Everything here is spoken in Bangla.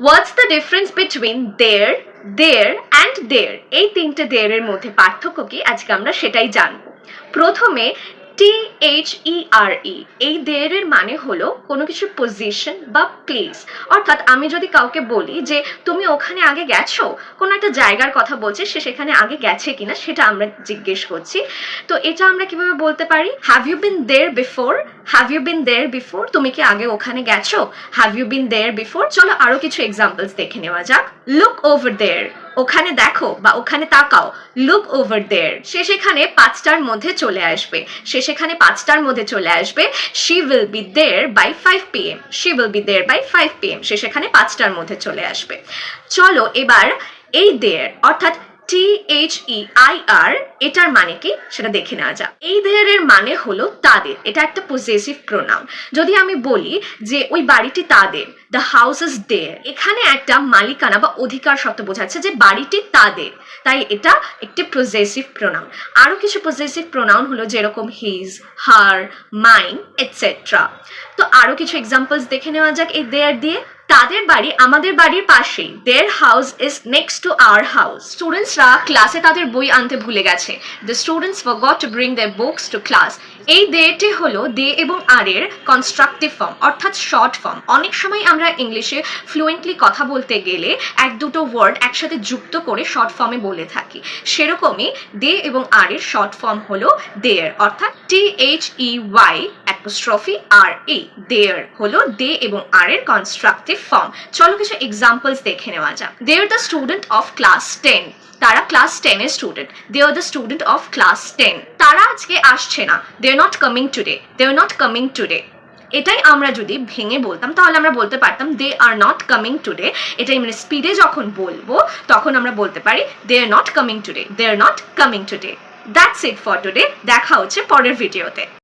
What's the difference between there and their, এই তিনটে দেয়ারের মধ্যে পার্থক্য কি আজকে আমরা সেটাই জানবো। প্রথমে THERE, এই দেয়ারের মানে হলো কোনো কিছু পজিশন বা প্লেস। অর্থাৎ আমি যদি কাউকে বলি যে তুমি ওখানে আগে গেছো, কোনো একটা জায়গার কথা বলছে, সে সেখানে আগে গেছে কিনা সেটা আমরা জিজ্ঞেস করছি। তো এটা আমরা কিভাবে বলতে পারি? Have you been there before, have you been there before, তুমি কি আগে ওখানে গেছো? Have you been there before. চলো আরো কিছু এক্সাম্পলস দেখে নেওয়া যাক। লুক ওভার দেয়ার, ওখানে দেখো বা ওখানে তাকাও। লুক ওভার দেয়ার, সে সেখানে 5টার মধ্যে চলে আসবে, সে সেখানে 5টার মধ্যে চলে আসবে। She will be there by 5 PM, she will be there by 5 PM, সে সেখানে 5টার মধ্যে চলে আসবে। চলো এবার এই দেয়ার অর্থাৎ THEIR, এটার মানে কি সেটা দেখে নেওয়া যাক। এই দেয়ারের মানে হলো তাদের, এটা একটা পজেসিভ প্রোনাউন। যদি আমি বলি যে ওই বাড়িটি তাদের, দ্য হাউস ইজ দেয়ার, এখানে একটা মালিকানা বা অধিকার শব্দ বোঝাচ্ছে যে বাড়িটি তাদের, তাই এটা একটি পজেসিভ প্রোনাউন। আরো কিছু পজেসিভ প্রোনাউন হলো যেরকম হিজ, হার, মাইন এটসেট্রা। তো আরো কিছু এক্সাম্পলস দেখে নেওয়া যাক এই দেয়ার দিয়ে। তাদের বাড়ি আমাদের বাড়ির পাশেই, their house is next to our house. স্টুডেন্টসরা ক্লাসে তাদের বই আনতে ভুলে গেছে, the students forgot to bring their books to class. এই দেটি হলো দে এবং আর এর কনস্ট্রাকটিভ ফর্ম অর্থাৎ শর্ট ফর্ম। অনেক সময় আমরা ইংলিশে ফ্লুয়েন্টলি কথা বলতে গেলে এক দুটো ওয়ার্ড একসাথে যুক্ত করে শর্ট ফর্মে বলে থাকি, সেরকমই দে এবং আর এর শর্ট ফর্ম হলো দেয়ার অর্থাৎ THEYRE, দেয়ার হলো দে এবং আর এর কনস্ট্রাকটিভ ফর্ম। চলো কিছু এক্সাম্পলস দেখে নেওয়া যাক। They are the student of class 10, তারা ক্লাস 10 এর student. They are the student of class 10, তারা আজকে আসছে না, they are not coming today, they are not coming today. এটাই আমরা যদি ভেঙে বলতাম তাহলে আমরা বলতে পারতাম they are not coming today. এটাই মানে স্পিডে যখন বলবো তখন আমরা বলতে পারি they are not coming today, they are not coming today. That's it for today, দেখা হচ্ছে পরের ভিডিওতে।